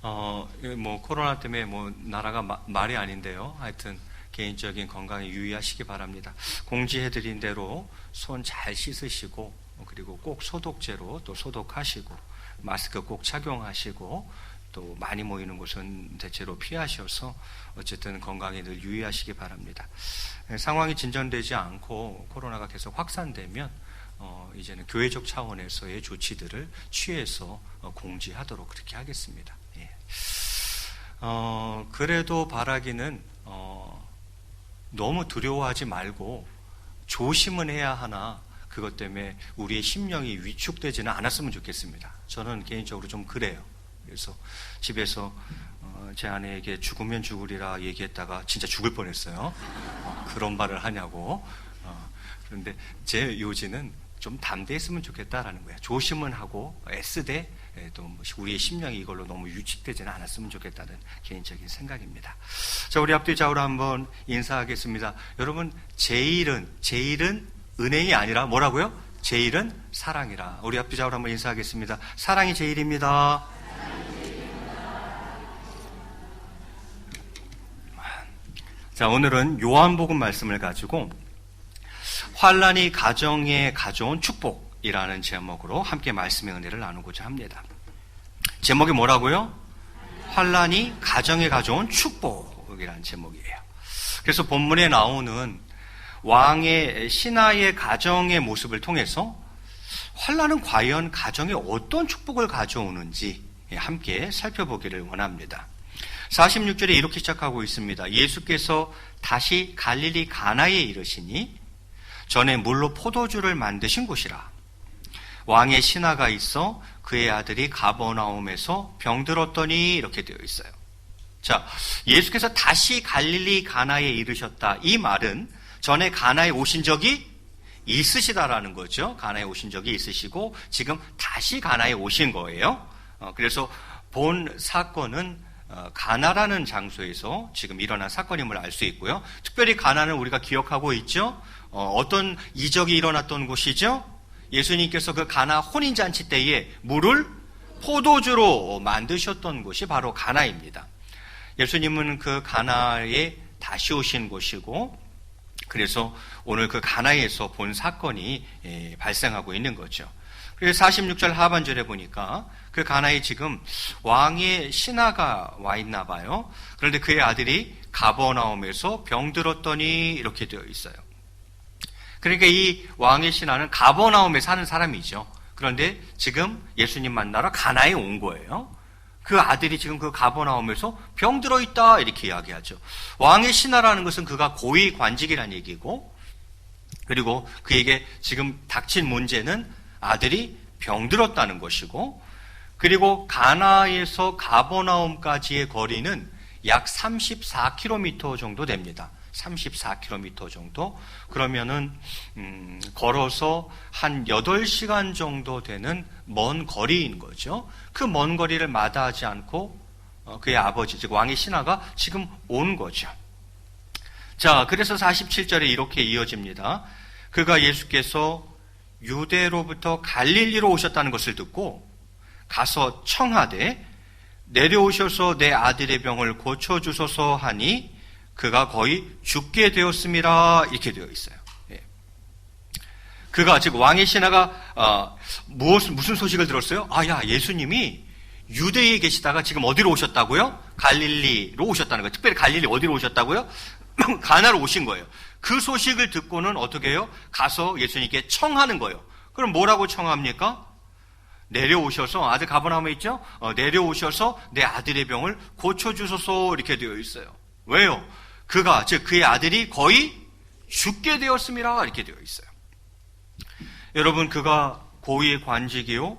코로나 때문에 나라가 말이 아닌데요. 하여튼 개인적인 건강에 유의하시기 바랍니다. 공지해드린 대로 손 잘 씻으시고, 그리고 꼭 소독제로 또 소독하시고, 마스크 꼭 착용하시고, 또 많이 모이는 곳은 대체로 피하셔서 어쨌든 건강에 늘 유의하시기 바랍니다. 상황이 진전되지 않고 코로나가 계속 확산되면 이제는 교회적 차원에서의 조치들을 취해서 공지하도록 그렇게 하겠습니다. 예. 그래도 바라기는 너무 두려워하지 말고 조심은 해야 하나 그것 때문에 우리의 심령이 위축되지는 않았으면 좋겠습니다. 저는 개인적으로 좀 그래요. 그래서 집에서 제 아내에게 죽으면 죽으리라 얘기했다가 진짜 죽을 뻔했어요. 그런 말을 하냐고. 그런데 제 요지는 좀 담대했으면 좋겠다라는 거예요. 조심은 하고 애쓰되 또 우리의 심령이 이걸로 너무 유축되지는 않았으면 좋겠다는 개인적인 생각입니다. 자, 우리 앞뒤 좌우로 한번 인사하겠습니다. 여러분, 제일은 은행이 아니라 뭐라고요? 제일은 사랑이라. 우리 앞뒤 좌우로 한번 인사하겠습니다. 사랑이 제일입니다. 자, 오늘은 요한복음 말씀을 가지고 환난이 가정에 가져온 축복이라는 제목으로 함께 말씀의 은혜를 나누고자 합니다. 제목이 뭐라고요? 환난이 가정에 가져온 축복이라는 제목이에요. 그래서 본문에 나오는 왕의 신하의 가정의 모습을 통해서 환난은 과연 가정에 어떤 축복을 가져오는지 함께 살펴보기를 원합니다. 46절에 이렇게 시작하고 있습니다. 예수께서 다시 갈릴리 가나에 이르시니 전에 물로 포도주를 만드신 곳이라. 왕의 신하가 있어 그의 아들이 가버나움에서 병들었더니 이렇게 되어 있어요. 자, 예수께서 다시 갈릴리 가나에 이르셨다. 이 말은 전에 가나에 오신 적이 있으시다라는 거죠. 가나에 오신 적이 있으시고 지금 다시 가나에 오신 거예요. 그래서 본 사건은 가나라는 장소에서 지금 일어난 사건임을 알 수 있고요. 특별히 가나는 우리가 기억하고 있죠. 어떤 이적이 일어났던 곳이죠. 예수님께서 그 가나 혼인잔치 때에 물을 포도주로 만드셨던 곳이 바로 가나입니다. 예수님은 그 가나에 다시 오신 곳이고, 그래서 오늘 그 가나에서 본 사건이 발생하고 있는 거죠. 그래서 46절 하반절에 보니까 그 가나에 지금 왕의 신하가 와 있나 봐요. 그런데 그의 아들이 가버나움에서 병들었더니 이렇게 되어 있어요. 그러니까 이 왕의 신하는 가버나움에 사는 사람이죠. 그런데 지금 예수님 만나러 가나에 온 거예요. 그 아들이 지금 그 가버나움에서 병들어 있다 이렇게 이야기하죠. 왕의 신하라는 것은 그가 고위 관직이라는 얘기고, 그리고 그에게 지금 닥친 문제는 아들이 병들었다는 것이고, 그리고 가나에서 가버나움까지의 거리는 약 34km 정도 됩니다. 34km 정도. 그러면은 걸어서 한 8시간 정도 되는 먼 거리인 거죠. 그 먼 거리를 마다하지 않고 그의 아버지, 즉 왕의 신하가 지금 온 거죠. 자, 그래서 47절에 이렇게 이어집니다. 그가 예수께서 유대로부터 갈릴리로 오셨다는 것을 듣고 가서 청하되 내려오셔서 내 아들의 병을 고쳐주소서 하니 그가 거의 죽게 되었음이라 이렇게 되어 있어요. 예. 그가, 즉 왕의 신하가 무슨 소식을 들었어요? 예수님이 유대에 계시다가 지금 어디로 오셨다고요? 갈릴리로 오셨다는 거예요. 특별히 갈릴리 어디로 오셨다고요? 가나로 오신 거예요. 그 소식을 듣고는 어떻게 해요? 가서 예수님께 청하는 거예요. 그럼 뭐라고 청합니까? 내려오셔서, 아들 가버나움에 있죠? 내려오셔서 내 아들의 병을 고쳐주소서 이렇게 되어 있어요. 왜요? 그가, 즉 그의 아들이 거의 죽게 되었음이라 이렇게 되어 있어요. 여러분, 그가 고위의 관직이요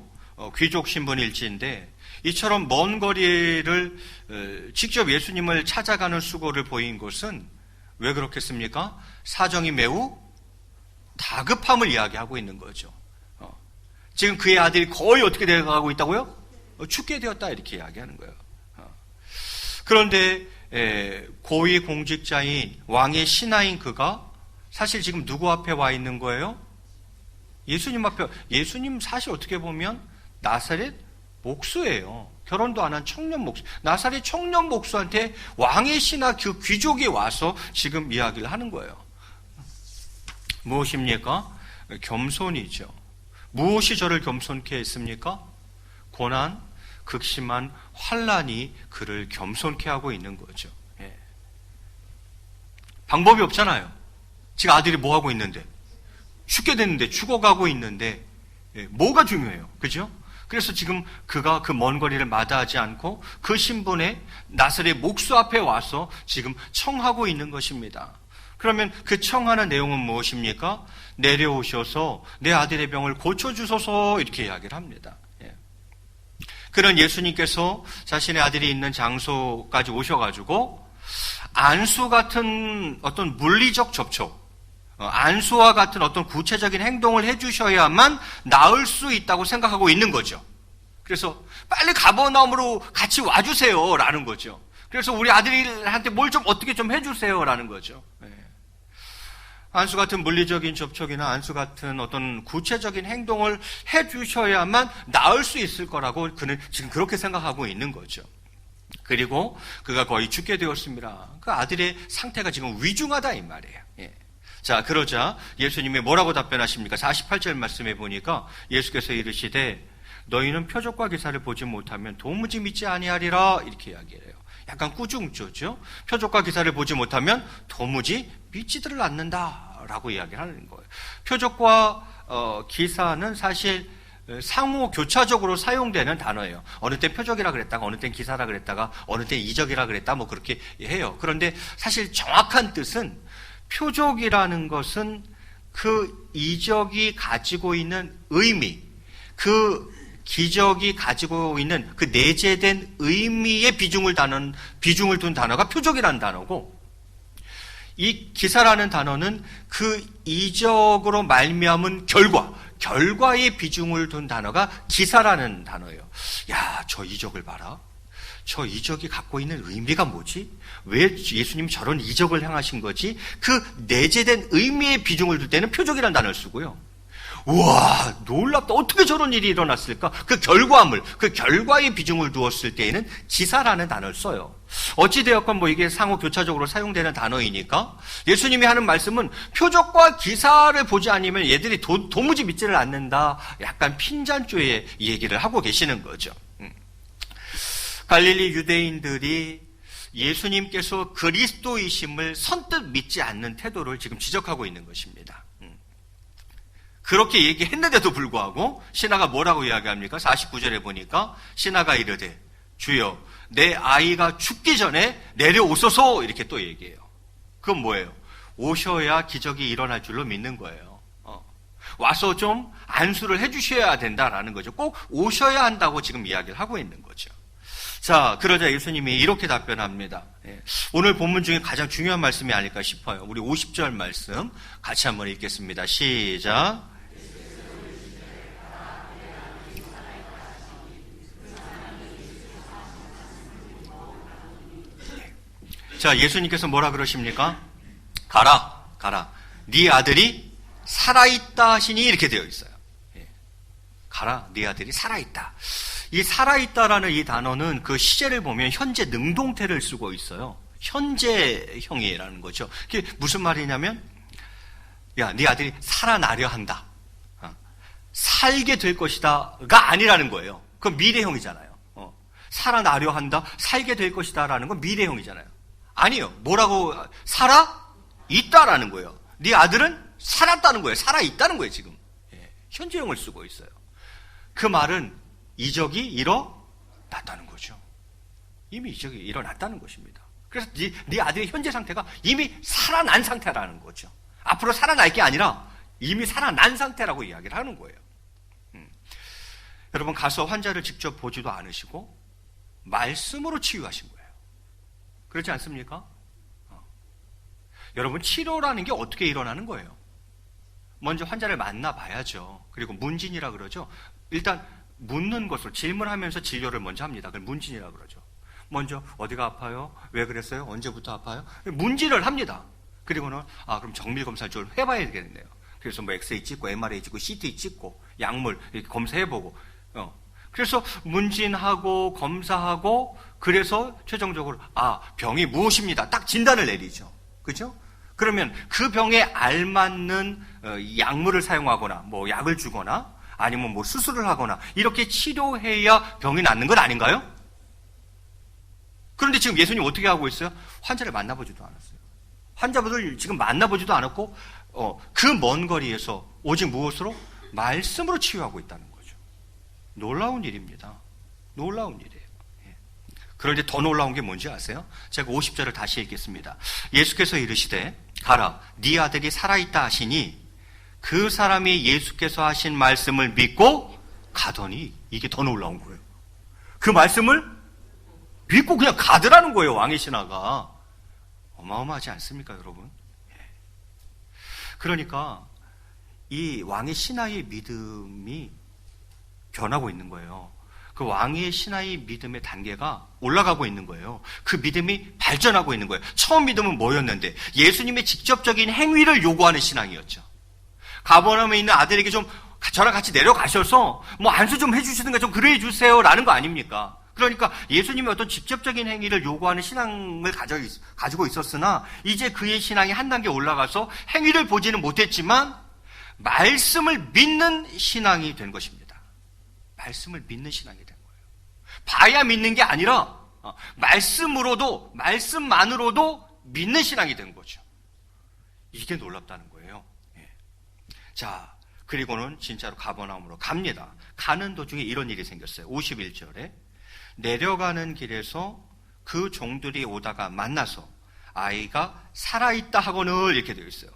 귀족 신분일지인데 이처럼 먼 거리를 직접 예수님을 찾아가는 수고를 보인 것은 왜 그렇겠습니까? 사정이 매우 다급함을 이야기하고 있는 거죠. 지금 그의 아들이 거의 어떻게 되어가고 있다고요? 죽게 되었다 이렇게 이야기하는 거예요. 그런데 고위 공직자인 왕의 신하인 그가 사실 지금 누구 앞에 와 있는 거예요? 예수님 앞에. 예수님 사실 어떻게 보면 나사렛 목수예요. 결혼도 안 한 청년 목수, 나사렛 청년 목수한테 왕의 신하 그 귀족이 와서 지금 이야기를 하는 거예요. 무엇입니까? 겸손이죠. 무엇이 저를 겸손케 했습니까? 고난, 극심한 환난이 그를 겸손케 하고 있는 거죠. 예. 방법이 없잖아요. 지금 아들이 뭐 하고 있는데? 죽게 됐는데, 죽어가고 있는데, 예. 뭐가 중요해요? 그죠? 그래서 지금 그가 그 먼 거리를 마다하지 않고 그 신분의 나사렛 목수 앞에 와서 지금 청하고 있는 것입니다. 그러면 그 청하는 내용은 무엇입니까? 내려오셔서 내 아들의 병을 고쳐주소서 이렇게 이야기를 합니다. 예. 그는 예수님께서 자신의 아들이 있는 장소까지 오셔가지고 안수 같은 어떤 물리적 접촉, 안수와 같은 어떤 구체적인 행동을 해주셔야만 나을 수 있다고 생각하고 있는 거죠. 그래서 빨리 가버나움으로 같이 와주세요 라는 거죠. 그래서 우리 아들한테 뭘 좀 어떻게 좀 해주세요 라는 거죠. 네. 안수 같은 물리적인 접촉이나 안수 같은 어떤 구체적인 행동을 해주셔야만 나을 수 있을 거라고 그는 지금 그렇게 생각하고 있는 거죠. 그리고 그가 거의 죽게 되었습니다. 그 아들의 상태가 지금 위중하다 이 말이에요. 예. 자, 그러자 예수님이 뭐라고 답변하십니까? 48절 말씀에 보니까 예수께서 이르시되 너희는 표적과 기사를 보지 못하면 도무지 믿지 아니하리라 이렇게 이야기해요. 약간 꾸중조죠. 표적과 기사를 보지 못하면 도무지 믿지들을 않는다라고 이야기를 하는 거예요. 표적과 기사는 사실 상호 교차적으로 사용되는 단어예요. 어느 때 표적이라 그랬다가 어느 때 기사라 그랬다가 어느 때 이적이라 그랬다 뭐 그렇게 해요. 그런데 사실 정확한 뜻은 표적이라는 것은 그 이적이 가지고 있는 의미, 그 기적이 가지고 있는 그 내재된 의미에 비중을 둔 단어가 표적이라는 단어고, 이 기사라는 단어는 그 이적으로 말미암은 결과에 비중을 둔 단어가 기사라는 단어예요. 야, 저 이적을 봐라. 저 이적이 갖고 있는 의미가 뭐지? 왜 예수님이 저런 이적을 행하신 거지? 그 내재된 의미에 비중을 둘 때는 표적이라는 단어를 쓰고요. 우와, 놀랍다. 어떻게 저런 일이 일어났을까? 그 결과물, 그 결과에 비중을 두었을 때에는 기사라는 단어를 써요. 어찌되었건 뭐 이게 상호 교차적으로 사용되는 단어이니까 예수님이 하는 말씀은 표적과 기사를 보지 않으면 얘들이 도무지 믿지를 않는다. 약간 핀잔조의 얘기를 하고 계시는 거죠. 갈릴리 유대인들이 예수님께서 그리스도이심을 선뜻 믿지 않는 태도를 지금 지적하고 있는 것입니다. 그렇게 얘기했는데도 불구하고 신하가 뭐라고 이야기합니까? 49절에 보니까 신하가 이르되 주여 내 아이가 죽기 전에 내려오소서 이렇게 또 얘기해요. 그건 뭐예요? 오셔야 기적이 일어날 줄로 믿는 거예요. 와서 좀 안수를 해주셔야 된다라는 거죠. 꼭 오셔야 한다고 지금 이야기를 하고 있는 거죠. 자, 그러자 예수님이 이렇게 답변합니다. 오늘 본문 중에 가장 중요한 말씀이 아닐까 싶어요. 우리 50절 말씀 같이 한번 읽겠습니다. 시작. 자, 예수님께서 뭐라 그러십니까? 가라. 네 아들이 살아있다 하시니 이렇게 되어 있어요. 가라, 네 아들이 살아있다. 이 살아있다라는 이 단어는 그 시제를 보면 현재 능동태를 쓰고 있어요. 현재형이라는 거죠. 그게 무슨 말이냐면, 야, 네 아들이 살아나려 한다. 살게 될 것이다가 아니라는 거예요. 그건 미래형이잖아요. 살아나려 한다, 살게 될 것이다라는 건 미래형이잖아요. 아니요. 뭐라고? 살아있다라는 거예요. 네 아들은 살았다는 거예요. 살아있다는 거예요, 지금. 현재형을 쓰고 있어요. 그 말은 이적이 일어났다는 거죠. 이미 이적이 일어났다는 것입니다. 그래서 네 아들의 현재 상태가 이미 살아난 상태라는 거죠. 앞으로 살아날 게 아니라 이미 살아난 상태라고 이야기를 하는 거예요. 여러분, 가서 환자를 직접 보지도 않으시고 말씀으로 치유하신 거예요. 그렇지 않습니까? 여러분, 치료라는 게 어떻게 일어나는 거예요? 먼저 환자를 만나봐야죠. 그리고 문진이라 그러죠. 일단 묻는 것으로 질문하면서 진료를 먼저 합니다. 그걸 문진이라 그러죠. 먼저 어디가 아파요? 왜 그랬어요? 언제부터 아파요? 문진을 합니다. 그리고는 그럼 정밀 검사를 좀 해봐야 되겠네요. 그래서 뭐 엑스레이 찍고 MRI 찍고 CT 찍고 약물 이렇게 검사해보고 그래서 문진하고 검사하고 그래서 최종적으로 병이 무엇입니다. 딱 진단을 내리죠. 그죠? 그러면 그 병에 알맞는 약물을 사용하거나 뭐 약을 주거나 아니면 뭐 수술을 하거나 이렇게 치료해야 병이 낫는 건 아닌가요? 그런데 지금 예수님 어떻게 하고 있어요? 환자를 만나보지도 않았어요. 환자분들 지금 만나보지도 않았고 그 먼 거리에서 오직 무엇으로? 말씀으로 치유하고 있다는 거죠. 놀라운 일입니다. 놀라운 일이에요. 그런데 더 놀라운 게 뭔지 아세요? 제가 50절을 다시 읽겠습니다. 예수께서 이르시되 가라 네 아들이 살아있다 하시니 그 사람이 예수께서 하신 말씀을 믿고 가더니 이게 더 놀라운 거예요. 그 말씀을 믿고 그냥 가더라는 거예요. 왕의 신하가. 어마어마하지 않습니까 여러분? 그러니까 이 왕의 신하의 믿음이 변하고 있는 거예요. 그 왕의 신하의 믿음의 단계가 올라가고 있는 거예요. 그 믿음이 발전하고 있는 거예요. 처음 믿음은 뭐였는데 예수님의 직접적인 행위를 요구하는 신앙이었죠. 가버나움에 있는 아들에게 좀 저랑 같이 내려가셔서 뭐 안수 좀 해주시든가 좀 그래 주세요 라는 거 아닙니까? 그러니까 예수님이 어떤 직접적인 행위를 요구하는 신앙을 가지고 있었으나 이제 그의 신앙이 한 단계 올라가서 행위를 보지는 못했지만 말씀을 믿는 신앙이 된 것입니다. 말씀을 믿는 신앙이 된 거예요. 봐야 믿는 게 아니라 말씀만으로도 믿는 신앙이 된 거죠. 이게 놀랍다는 거예요. 자, 그리고는 진짜로 가버나움으로 갑니다. 가는 도중에 이런 일이 생겼어요. 51절에 내려가는 길에서 그 종들이 오다가 만나서 아이가 살아있다 하고는 이렇게 되어 있어요.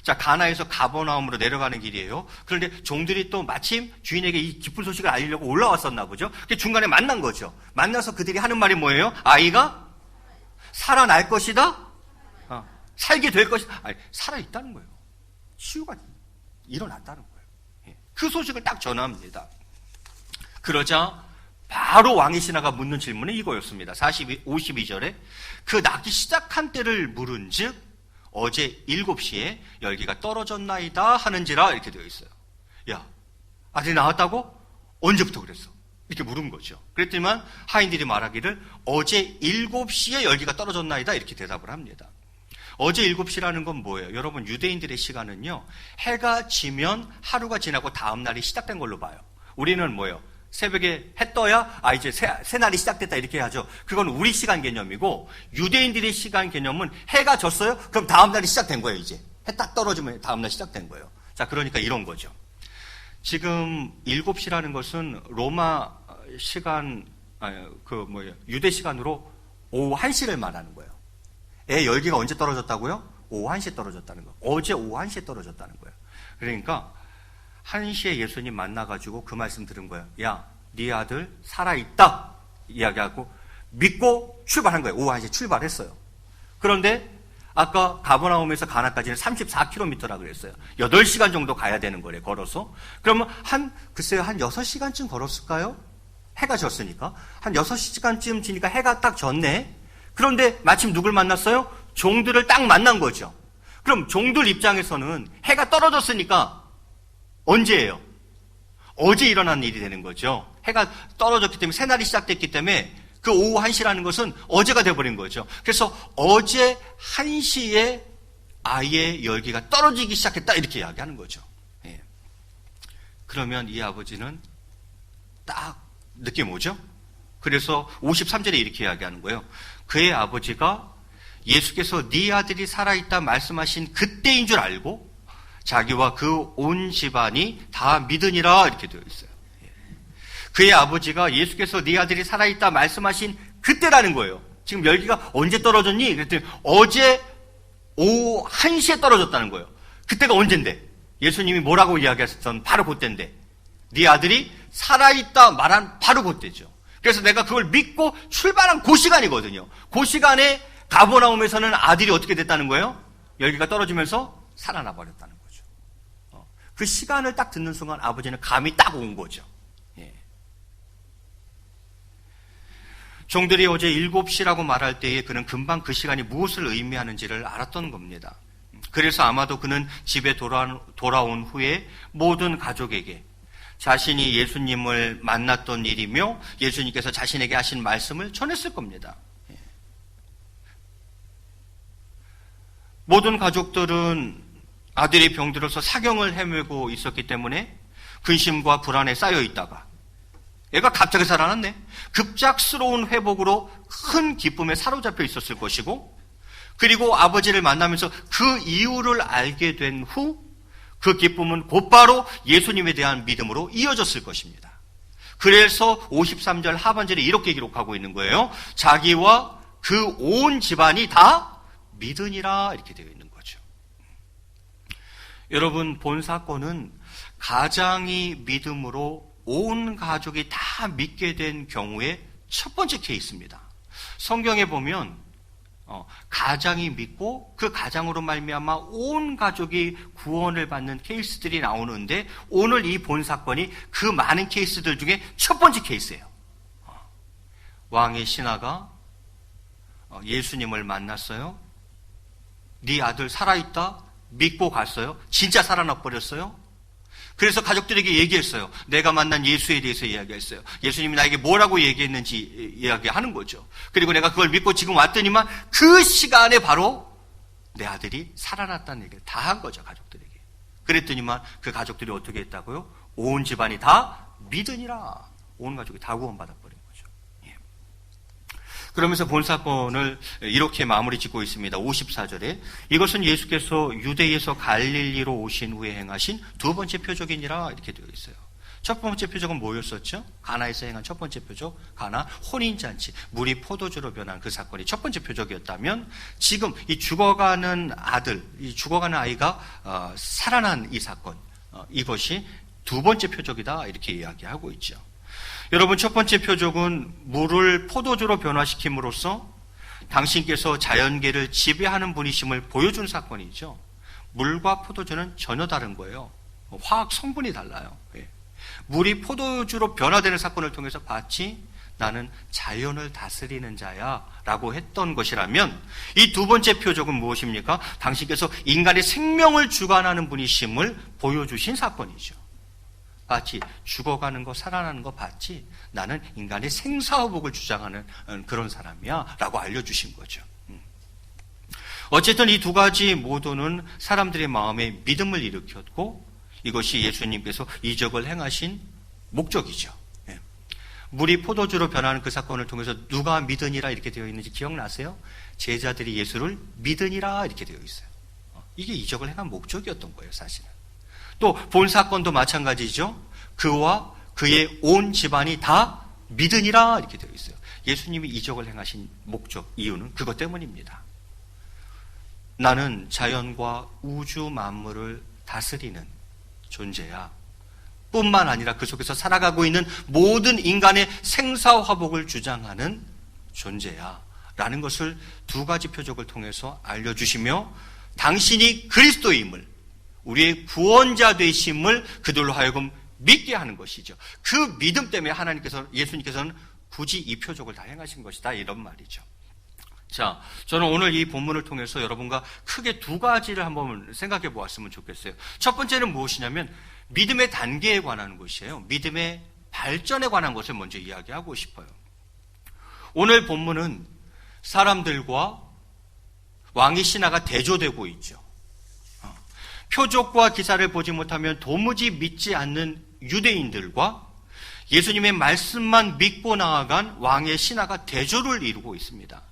자, 가나에서 가버나움으로 내려가는 길이에요. 그런데 종들이 또 마침 주인에게 이 기쁜 소식을 알리려고 올라왔었나 보죠. 중간에 만난 거죠. 만나서 그들이 하는 말이 뭐예요? 아이가 살아날 것이다? 살게 될 것이다? 아니, 살아있다는 거예요. 치유가 일어났다는 거예요. 그 소식을 딱 전합니다. 그러자 바로 왕의 신하가 묻는 질문이 이거였습니다. 52절에 그 낳기 시작한 때를 물은 즉 어제 7시에 열기가 떨어졌나이다 하는지라 이렇게 되어 있어요. 야, 아들이 나왔다고? 언제부터 그랬어? 이렇게 물은 거죠. 그랬더니만 하인들이 말하기를 어제 7시에 열기가 떨어졌나이다 이렇게 대답을 합니다. 어제 7시라는 건 뭐예요? 여러분 유대인들의 시간은요 해가 지면 하루가 지나고 다음 날이 시작된 걸로 봐요. 우리는 뭐예요? 새벽에 해 떠야 이제 새 날이 시작됐다 이렇게 하죠. 그건 우리 시간 개념이고 유대인들의 시간 개념은 해가 졌어요? 그럼 다음 날이 시작된 거예요. 이제 해 딱 떨어지면 다음 날 시작된 거예요. 자, 그러니까 이런 거죠. 지금 7시라는 것은 로마 시간 유대 시간으로 오후 1시를 말하는 거예요. 애 열기가 언제 떨어졌다고요? 오후 1시에 떨어졌다는 거예요. 어제 오후 1시에 떨어졌다는 거예요. 그러니까 1시에 예수님 만나가지고 그 말씀 들은 거예요. 야, 네 아들 살아있다 이야기하고 믿고 출발한 거예요. 오후 1시에 출발했어요. 그런데 아까 가버나움에서 가나까지는 34km라 그랬어요. 8시간 정도 가야 되는 거래, 걸어서. 그러면 글쎄요, 한 6시간쯤 걸었을까요? 해가 졌으니까. 한 6시간쯤 지니까 해가 딱 졌네. 그런데 마침 누굴 만났어요? 종들을 딱 만난 거죠. 그럼 종들 입장에서는 해가 떨어졌으니까 언제예요? 어제 일어난 일이 되는 거죠. 해가 떨어졌기 때문에 새날이 시작됐기 때문에 그 오후 1시라는 것은 어제가 돼버린 거죠. 그래서 어제 1시에 아이의 열기가 떨어지기 시작했다 이렇게 이야기하는 거죠. 예. 그러면 이 아버지는 딱 느낌이 오죠? 그래서 53절에 이렇게 이야기하는 거예요. 그의 아버지가 예수께서 네 아들이 살아있다 말씀하신 그때인 줄 알고 자기와 그 온 집안이 다 믿으니라 이렇게 되어 있어요. 그의 아버지가 예수께서 네 아들이 살아있다 말씀하신 그때라는 거예요. 지금 열기가 언제 떨어졌니? 그랬더니 어제 오후 1시에 떨어졌다는 거예요. 그때가 언젠데? 예수님이 뭐라고 이야기했던 바로 그때인데 네 아들이 살아있다 말한 바로 그때죠. 그래서 내가 그걸 믿고 출발한 그 시간이거든요. 그 시간에 가버나움에서는 아들이 어떻게 됐다는 거예요? 열기가 떨어지면서 살아나 버렸다는 거죠. 그 시간을 딱 듣는 순간 아버지는 감이 딱 온 거죠. 예. 종들이 어제 7시라고 말할 때에 그는 금방 그 시간이 무엇을 의미하는지를 알았던 겁니다. 그래서 아마도 그는 집에 돌아온 후에 모든 가족에게 자신이 예수님을 만났던 일이며 예수님께서 자신에게 하신 말씀을 전했을 겁니다. 모든 가족들은 아들이 병들어서 사경을 헤매고 있었기 때문에 근심과 불안에 쌓여 있다가 애가 갑자기 살아났네. 급작스러운 회복으로 큰 기쁨에 사로잡혀 있었을 것이고, 그리고 아버지를 만나면서 그 이유를 알게 된 후 그 기쁨은 곧바로 예수님에 대한 믿음으로 이어졌을 것입니다. 그래서 53절 하반절에 이렇게 기록하고 있는 거예요. 자기와 그 온 집안이 다 믿으니라, 이렇게 되어 있는 거죠. 여러분, 본 사건은 가장이 믿음으로 온 가족이 다 믿게 된 경우의 첫 번째 케이스입니다. 성경에 보면 가장이 믿고 그 가장으로 말미암아 온 가족이 구원을 받는 케이스들이 나오는데, 오늘 이 본 사건이 그 많은 케이스들 중에 첫 번째 케이스예요. 왕의 신하가 예수님을 만났어요. 네 아들 살아있다 믿고 갔어요. 진짜 살아나 버렸어요. 그래서 가족들에게 얘기했어요. 내가 만난 예수에 대해서 이야기했어요. 예수님이 나에게 뭐라고 얘기했는지 이야기하는 거죠. 그리고 내가 그걸 믿고 지금 왔더니만 그 시간에 바로 내 아들이 살아났다는 얘기를 다 한 거죠, 가족들에게. 그랬더니만 그 가족들이 어떻게 했다고요? 온 집안이 다 믿으니라. 온 가족이 다 구원받아버린 거죠. 예. 그러면서 본 사건을 이렇게 마무리 짓고 있습니다. 54절에 이것은 예수께서 유대에서 갈릴리로 오신 후에 행하신 두 번째 표적이니라, 이렇게 되어 있어요. 첫 번째 표적은 뭐였었죠? 가나에서 행한 첫 번째 표적, 가나 혼인잔치, 물이 포도주로 변한 그 사건이 첫 번째 표적이었다면, 지금 이 죽어가는 아들, 이 죽어가는 아이가 살아난 이 사건, 이것이 두 번째 표적이다, 이렇게 이야기하고 있죠. 여러분, 첫 번째 표적은 물을 포도주로 변화시킴으로써 당신께서 자연계를 지배하는 분이심을 보여준 사건이죠. 물과 포도주는 전혀 다른 거예요. 화학 성분이 달라요. 물이 포도주로 변화되는 사건을 통해서 마치 나는 자연을 다스리는 자야 라고 했던 것이라면, 이 두 번째 표적은 무엇입니까? 당신께서 인간의 생명을 주관하는 분이심을 보여주신 사건이죠. 마치 죽어가는 거 살아나는 거 봤지, 나는 인간의 생사화복을 주장하는 그런 사람이야 라고 알려주신 거죠. 어쨌든 이 두 가지 모두는 사람들의 마음에 믿음을 일으켰고, 이것이 예수님께서 이적을 행하신 목적이죠. 물이 포도주로 변하는 그 사건을 통해서 누가 믿으니라 이렇게 되어 있는지 기억나세요? 제자들이 예수를 믿으니라 이렇게 되어 있어요. 이게 이적을 행한 목적이었던 거예요, 사실은. 또 본 사건도 마찬가지죠. 그와 그의 온 집안이 다 믿으니라 이렇게 되어 있어요. 예수님이 이적을 행하신 목적, 이유는 그것 때문입니다. 나는 자연과 우주 만물을 다스리는 존재야. 뿐만 아니라 그 속에서 살아가고 있는 모든 인간의 생사화복을 주장하는 존재야 라는 것을 두 가지 표적을 통해서 알려주시며, 당신이 그리스도임을, 우리의 구원자 되심을 그들로 하여금 믿게 하는 것이죠. 그 믿음 때문에 예수님께서는 굳이 이 표적을 다 행하신 것이다, 이런 말이죠. 자, 저는 오늘 이 본문을 통해서 여러분과 크게 두 가지를 한번 생각해 보았으면 좋겠어요. 첫 번째는 무엇이냐면 믿음의 단계에 관한 것이에요. 믿음의 발전에 관한 것을 먼저 이야기하고 싶어요. 오늘 본문은 사람들과 왕의 신하가 대조되고 있죠. 표적과 기사를 보지 못하면 도무지 믿지 않는 유대인들과 예수님의 말씀만 믿고 나아간 왕의 신하가 대조를 이루고 있습니다.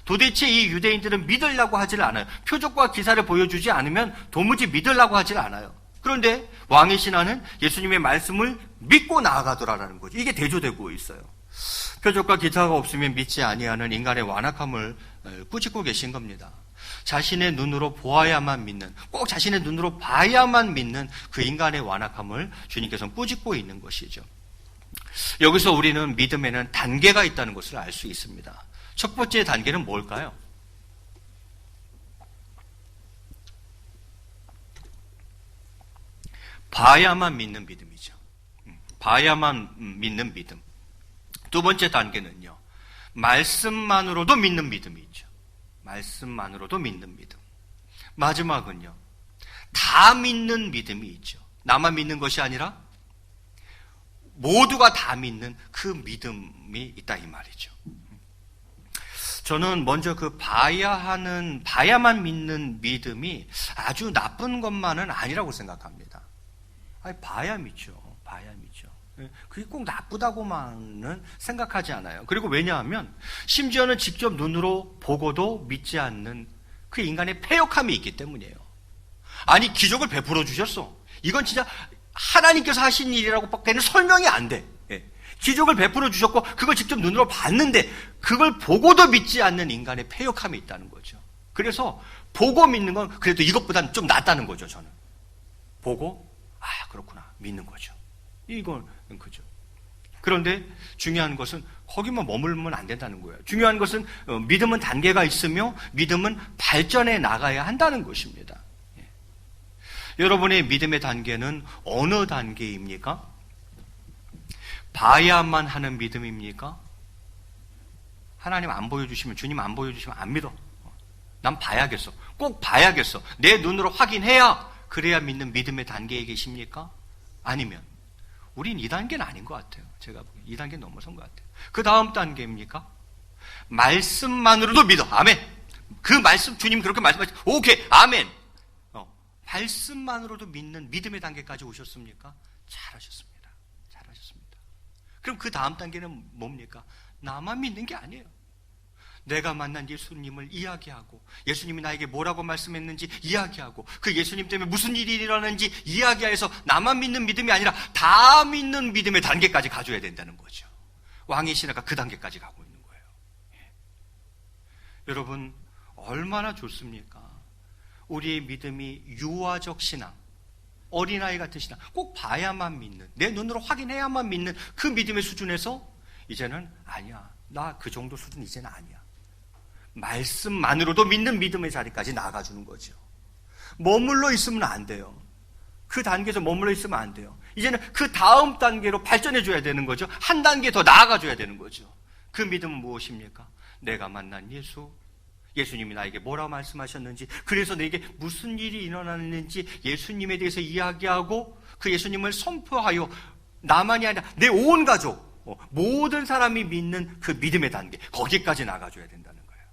도대체 이 유대인들은 믿으려고 하질 않아요. 표적과 기사를 보여주지 않으면 도무지 믿으려고 하질 않아요. 그런데 왕의 신하는 예수님의 말씀을 믿고 나아가더라라는 거죠. 이게 대조되고 있어요. 표적과 기사가 없으면 믿지 아니하는 인간의 완악함을 꾸짖고 계신 겁니다. 자신의 눈으로 보아야만 믿는, 꼭 자신의 눈으로 봐야만 믿는 그 인간의 완악함을 주님께서는 꾸짖고 있는 것이죠. 여기서 우리는 믿음에는 단계가 있다는 것을 알 수 있습니다. 첫 번째 단계는 뭘까요? 봐야만 믿는 믿음이죠. 봐야만 믿는 믿음. 두 번째 단계는요, 말씀만으로도 믿는 믿음이 있죠. 말씀만으로도 믿는 믿음. 마지막은요, 다 믿는 믿음이 있죠. 나만 믿는 것이 아니라 모두가 다 믿는 그 믿음이 있다 이 말이죠. 저는 먼저 그 봐야만 믿는 믿음이 아주 나쁜 것만은 아니라고 생각합니다. 아니, 봐야 믿죠. 그게 꼭 나쁘다고만은 생각하지 않아요. 그리고 왜냐하면 심지어는 직접 눈으로 보고도 믿지 않는 그 인간의 패역함이 있기 때문이에요. 아니, 기적을 베풀어 주셨어. 이건 진짜 하나님께서 하신 일이라고 밖에는 설명이 안 돼. 기적을 베풀어 주셨고 그걸 직접 눈으로 봤는데 그걸 보고도 믿지 않는 인간의 패역함이 있다는 거죠. 그래서 보고 믿는 건 그래도 이것보다는 좀 낫다는 거죠. 저는 보고 그렇구나 믿는 거죠. 이건 그죠. 그런데 중요한 것은 거기만 머물면 안 된다는 거예요. 중요한 것은 믿음은 단계가 있으며 믿음은 발전해 나가야 한다는 것입니다. 여러분의 믿음의 단계는 어느 단계입니까? 봐야만 하는 믿음입니까? 하나님 안 보여주시면, 주님 안 보여주시면 안 믿어. 난 봐야겠어. 꼭 봐야겠어. 내 눈으로 확인해야 그래야 믿는 믿음의 단계에 계십니까? 아니면 우린 이 단계는 아닌 것 같아요. 제가 보기엔 이 단계 넘어선 것 같아요. 그 다음 단계입니까? 말씀만으로도 믿어. 아멘. 그 말씀, 주님 그렇게 말씀하시죠. 오케이, 아멘. 말씀만으로도 믿는 믿음의 단계까지 오셨습니까? 잘하셨습니다. 그럼 그 다음 단계는 뭡니까? 나만 믿는 게 아니에요. 내가 만난 예수님을 이야기하고 예수님이 나에게 뭐라고 말씀했는지 이야기하고 그 예수님 때문에 무슨 일이 일어나는지 이야기해서 나만 믿는 믿음이 아니라 다 믿는 믿음의 단계까지 가져야 된다는 거죠. 왕의 신화가 그 단계까지 가고 있는 거예요. 여러분, 얼마나 좋습니까? 우리의 믿음이 유아적 신앙, 어린아이 같은 신앙, 꼭 봐야만 믿는, 내 눈으로 확인해야만 믿는 그 믿음의 수준에서 이제는 아니야, 나 그 정도 수준 이제는 아니야. 말씀만으로도 믿는 믿음의 자리까지 나가주는 거죠. 머물러 있으면 안 돼요. 그 단계에서 머물러 있으면 안 돼요. 이제는 그 다음 단계로 발전해 줘야 되는 거죠. 한 단계 더 나아가 줘야 되는 거죠. 그 믿음은 무엇입니까? 내가 만난 예수님이 나에게 뭐라고 말씀하셨는지, 그래서 내게 무슨 일이 일어났는지 예수님에 대해서 이야기하고 그 예수님을 선포하여 나만이 아니라 내 온 가족, 모든 사람이 믿는 그 믿음의 단계, 거기까지 나가줘야 된다는 거예요.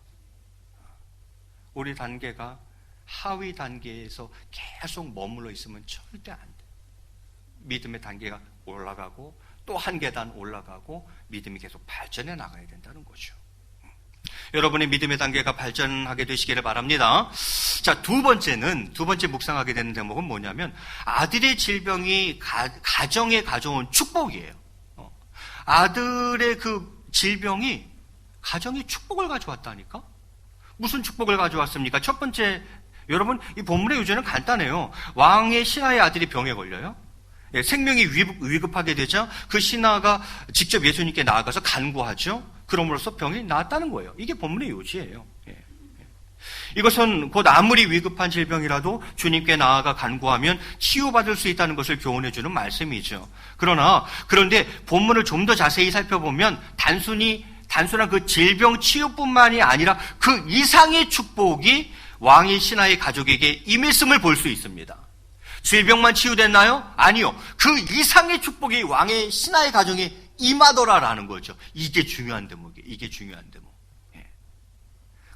우리 단계가 하위 단계에서 계속 머물러 있으면 절대 안 돼. 믿음의 단계가 올라가고 또 한 계단 올라가고 믿음이 계속 발전해 나가야 된다는 거죠. 여러분의 믿음의 단계가 발전하게 되시기를 바랍니다. 자, 두 번째 묵상하게 되는 대목은 뭐냐면 아들의 질병이 가정에 가져온 축복이에요. 아들의 그 질병이 가정에 축복을 가져왔다니까? 무슨 축복을 가져왔습니까? 첫 번째, 여러분, 이 본문의 요지는 간단해요. 왕의 신하의 아들이 병에 걸려요. 생명이 위급하게 되자 그 신하가 직접 예수님께 나아가서 간구하죠. 그럼으로써 병이 나았다는 거예요. 이게 본문의 요지예요. 이것은 곧 아무리 위급한 질병이라도 주님께 나아가 간구하면 치유받을 수 있다는 것을 교훈해 주는 말씀이죠. 그런데 본문을 좀 더 자세히 살펴보면 단순한 그 질병 치유뿐만이 아니라 그 이상의 축복이 왕의 신하의 가족에게 임했음을 볼 수 있습니다. 질병만 치유됐나요? 아니요. 그 이상의 축복이 왕의 신하의 가정에 임하더라라는 거죠. 이게 중요한 대목이에요. 이게 중요한 대목.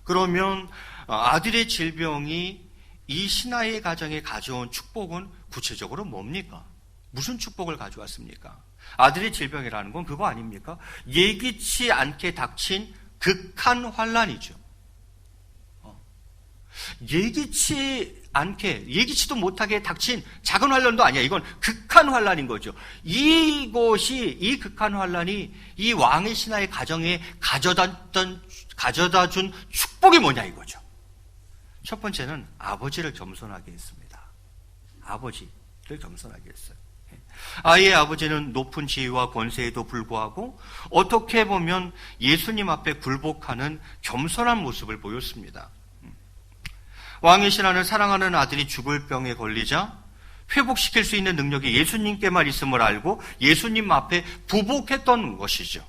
그러면 아들의 질병이 이 신하의 가정에 가져온 축복은 구체적으로 뭡니까? 무슨 축복을 가져왔습니까? 아들의 질병이라는 건 그거 아닙니까? 예기치 않게 닥친 극한 환난이죠. 예기치도 못하게 닥친 작은 환난도 아니야. 이건 극한 환난인 거죠. 이 극한 환난이 이 왕의 신하의 가정에 가져다 준 축복이 뭐냐 이거죠. 첫 번째는 아버지를 겸손하게 했습니다. 아버지를 겸손하게 했어요. 아이의 아버지는 높은 지위와 권세에도 불구하고 어떻게 보면 예수님 앞에 굴복하는 겸손한 모습을 보였습니다. 왕의 신하는 사랑하는 아들이 죽을 병에 걸리자 회복시킬 수 있는 능력이 예수님께만 있음을 알고 예수님 앞에 부복했던 것이죠.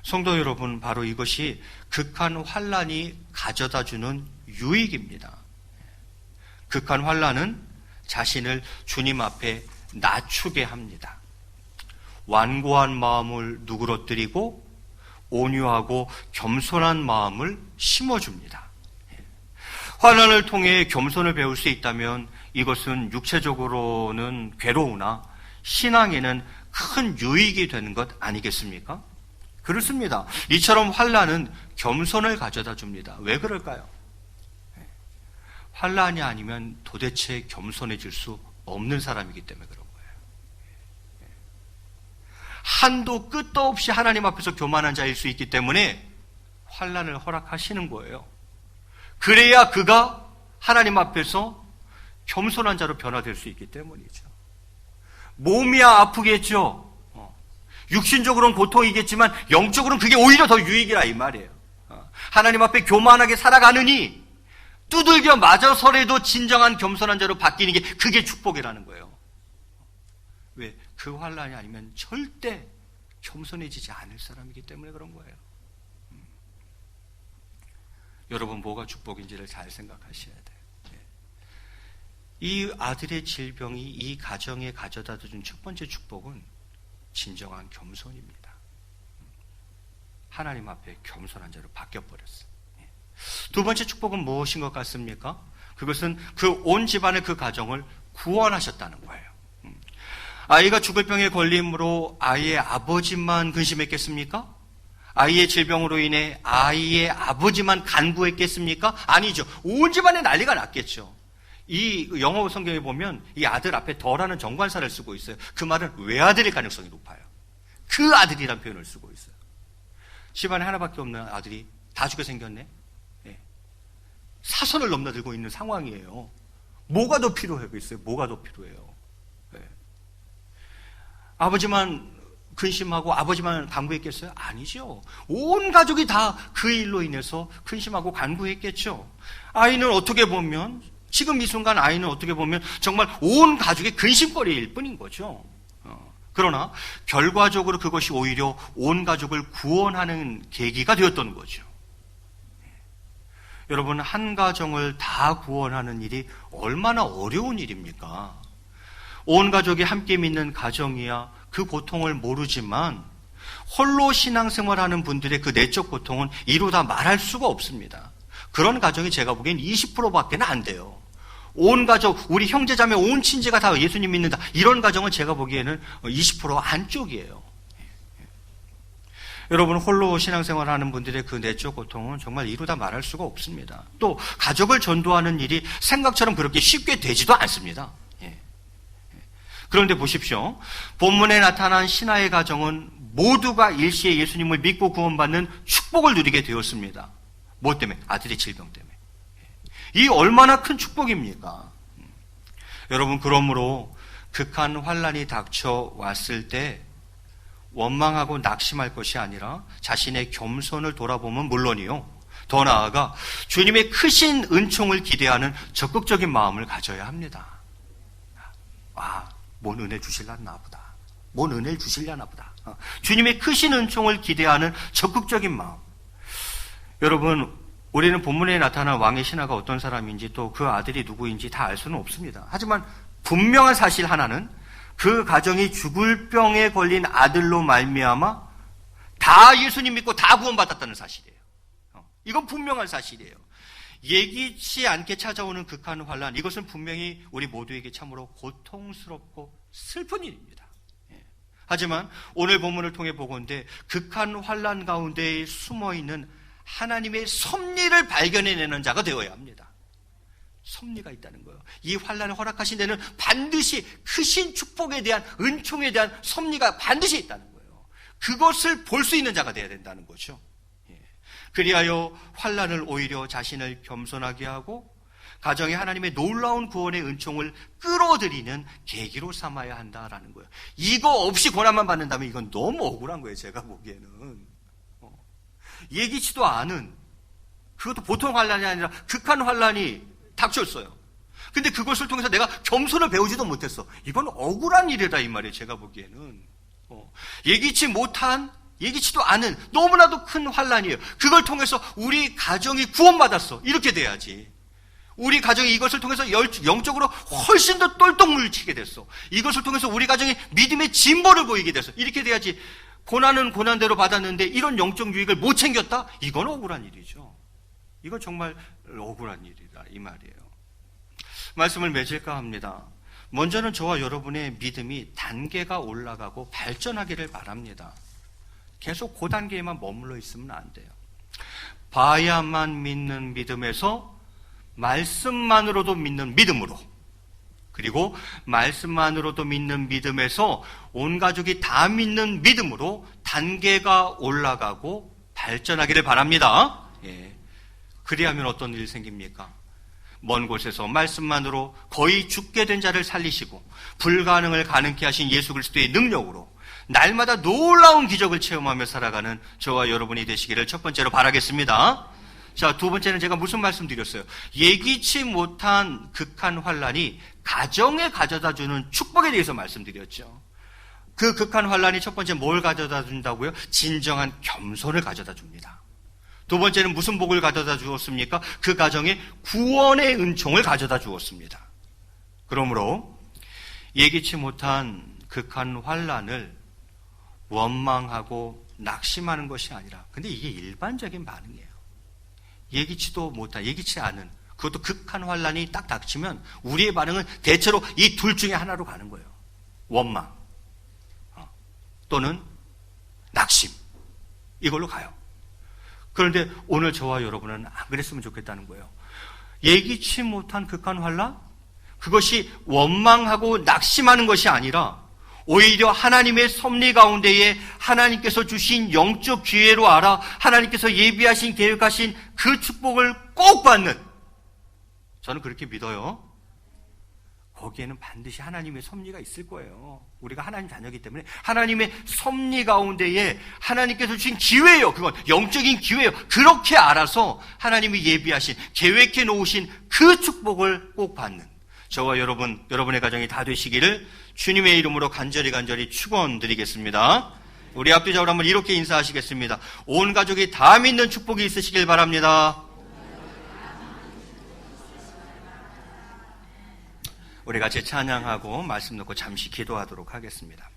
성도 여러분, 바로 이것이 극한 환난이 가져다주는 유익입니다. 극한 환난은 자신을 주님 앞에 낮추게 합니다. 완고한 마음을 누그러뜨리고 온유하고 겸손한 마음을 심어줍니다. 환난을 통해 겸손을 배울 수 있다면 이것은 육체적으로는 괴로우나 신앙에는 큰 유익이 되는 것 아니겠습니까? 그렇습니다. 이처럼 환난은 겸손을 가져다 줍니다. 왜 그럴까요? 환난이 아니면 도대체 겸손해질 수 없는 사람이기 때문에 그런 거예요. 한도 끝도 없이 하나님 앞에서 교만한 자일 수 있기 때문에 환난을 허락하시는 거예요. 그래야 그가 하나님 앞에서 겸손한 자로 변화될 수 있기 때문이죠. 몸이야 아프겠죠. 육신적으로는 고통이겠지만 영적으로는 그게 오히려 더 유익이라 이 말이에요. 하나님 앞에 교만하게 살아가느니 두들겨 맞아서라도 진정한 겸손한 자로 바뀌는 게 그게 축복이라는 거예요. 왜? 그 환난이 아니면 절대 겸손해지지 않을 사람이기 때문에 그런 거예요. 여러분 뭐가 축복인지를 잘 생각하셔야 돼요. 이 아들의 질병이 이 가정에 가져다 준 첫 번째 축복은 진정한 겸손입니다. 하나님 앞에 겸손한 자로 바뀌어버렸어요. 두 번째 축복은 무엇인 것 같습니까? 그것은 그 온 집안의 그 가정을 구원하셨다는 거예요. 아이가 죽을 병에 걸림으로 아이의 아버지만 근심했겠습니까? 아이의 질병으로 인해 아이의 아버지만 간구했겠습니까? 아니죠. 온 집안에 난리가 났겠죠. 이 영어 성경에 보면 이 아들 앞에 더라는 정관사를 쓰고 있어요. 그 말은 외아들일 가능성이 높아요. 그 아들이란 표현을 쓰고 있어요. 집안에 하나밖에 없는 아들이 다 죽게 생겼네. 사선을 넘나들고 있는 상황이에요. 뭐가 더 필요하겠어요? 뭐가 더 필요해요? 아버지만 근심하고 아버지만 간구했겠어요? 아니죠. 온 가족이 다 그 일로 인해서 근심하고 간구했겠죠. 아이는 어떻게 보면 지금 이 순간 아이는 어떻게 보면 정말 온 가족의 근심거리일 뿐인 거죠. 그러나 결과적으로 그것이 오히려 온 가족을 구원하는 계기가 되었던 거죠. 여러분, 한 가정을 다 구원하는 일이 얼마나 어려운 일입니까? 온 가족이 함께 믿는 가정이야 그 고통을 모르지만 홀로 신앙생활하는 분들의 그 내적 고통은 이루다 말할 수가 없습니다. 그런 가정이 제가 보기엔 20%밖에 안 돼요. 온 가족, 우리 형제자매 온 친지가 다 예수님 믿는다. 이런 가정은 제가 보기에는 20% 안쪽이에요. 여러분, 홀로 신앙생활하는 분들의 그 내적 고통은 정말 이루다 말할 수가 없습니다. 또 가족을 전도하는 일이 생각처럼 그렇게 쉽게 되지도 않습니다. 그런데 보십시오. 본문에 나타난 신하의 가정은 모두가 일시에 예수님을 믿고 구원받는 축복을 누리게 되었습니다. 뭐 때문에? 아들의 질병 때문에. 이 얼마나 큰 축복입니까? 여러분, 그러므로 극한 환난이 닥쳐왔을 때 원망하고 낙심할 것이 아니라 자신의 겸손을 돌아보면 물론이요, 더 나아가 주님의 크신 은총을 기대하는 적극적인 마음을 가져야 합니다. 뭔 은혜 주실라나 보다. 뭔 은혜를 주실려나 보다. 주님의 크신 은총을 기대하는 적극적인 마음. 여러분, 우리는 본문에 나타난 왕의 신하가 어떤 사람인지 또 그 아들이 누구인지 다 알 수는 없습니다. 하지만 분명한 사실 하나는 그 가정이 죽을 병에 걸린 아들로 말미암아 다 예수님 믿고 다 구원받았다는 사실이에요. 이건 분명한 사실이에요. 예기치 않게 찾아오는 극한 환난, 이것은 분명히 우리 모두에게 참으로 고통스럽고 슬픈 일입니다. 하지만 오늘 본문을 통해 보건대 극한 환난 가운데 숨어있는 하나님의 섭리를 발견해내는 자가 되어야 합니다. 섭리가 있다는 거예요. 이 환난을 허락하신 데는 반드시 크신 축복에 대한, 은총에 대한 섭리가 반드시 있다는 거예요. 그것을 볼 수 있는 자가 되어야 된다는 거죠. 그리하여 환난을 오히려 자신을 겸손하게 하고 가정에 하나님의 놀라운 구원의 은총을 끌어들이는 계기로 삼아야 한다라는 거예요. 이거 없이 고난만 받는다면 이건 너무 억울한 거예요. 제가 보기에는 예기치도 않은, 그것도 보통 환난이 아니라 극한 환난이 닥쳤어요. 근데 그것을 통해서 내가 겸손을 배우지도 못했어. 이건 억울한 일이다 이 말이에요. 제가 보기에는 예기치 못한, 예기치도 않은 너무나도 큰 환난이에요. 그걸 통해서 우리 가정이 구원받았어. 이렇게 돼야지. 우리 가정이 이것을 통해서 영적으로 훨씬 더 똘똘 뭉치게 됐어. 이것을 통해서 우리 가정이 믿음의 진보를 보이게 됐어. 이렇게 돼야지. 고난은 고난대로 받았는데 이런 영적 유익을 못 챙겼다? 이건 억울한 일이죠. 이건 정말 억울한 일이다 이 말이에요. 말씀을 맺을까 합니다. 먼저는 저와 여러분의 믿음이 단계가 올라가고 발전하기를 바랍니다. 계속 그 단계에만 머물러 있으면 안 돼요. 봐야만 믿는 믿음에서 말씀만으로도 믿는 믿음으로, 그리고 말씀만으로도 믿는 믿음에서 온 가족이 다 믿는 믿음으로 단계가 올라가고 발전하기를 바랍니다. 예. 그리하면 어떤 일이 생깁니까? 먼 곳에서 말씀만으로 거의 죽게 된 자를 살리시고 불가능을 가능케 하신 예수 그리스도의 능력으로 날마다 놀라운 기적을 체험하며 살아가는 저와 여러분이 되시기를 첫 번째로 바라겠습니다. 자, 두 번째는 제가 무슨 말씀 드렸어요? 예기치 못한 극한 환란이 가정에 가져다주는 축복에 대해서 말씀드렸죠. 그 극한 환란이 첫 번째 뭘 가져다 준다고요? 진정한 겸손을 가져다 줍니다. 두 번째는 무슨 복을 가져다 주었습니까? 그 가정에 구원의 은총을 가져다 주었습니다. 그러므로 예기치 못한 극한 환란을 원망하고 낙심하는 것이 아니라, 근데 이게 일반적인 반응이에요. 예기치 않은, 그것도 극한 환란이 딱 닥치면 우리의 반응은 대체로 이 둘 중에 하나로 가는 거예요. 원망 또는 낙심, 이걸로 가요. 그런데 오늘 저와 여러분은 안 그랬으면 좋겠다는 거예요. 예기치 못한 극한 환란? 그것이 원망하고 낙심하는 것이 아니라 오히려 하나님의 섭리 가운데에 하나님께서 주신 영적 기회로 알아 하나님께서 예비하신 계획하신 그 축복을 꼭 받는, 저는 그렇게 믿어요. 거기에는 반드시 하나님의 섭리가 있을 거예요. 우리가 하나님 자녀이기 때문에 하나님의 섭리 가운데에 하나님께서 주신 기회예요. 그건 영적인 기회예요. 그렇게 알아서 하나님이 예비하신, 계획해 놓으신 그 축복을 꼭 받는 저와 여러분의 가정이 다 되시기를 주님의 이름으로 간절히 축원드리겠습니다. 우리 앞뒤적으로 한번 이렇게 인사하시겠습니다. 온 가족이 다 믿는 축복이 있으시길 바랍니다. 우리 같이 찬양하고 말씀 듣고 잠시 기도하도록 하겠습니다.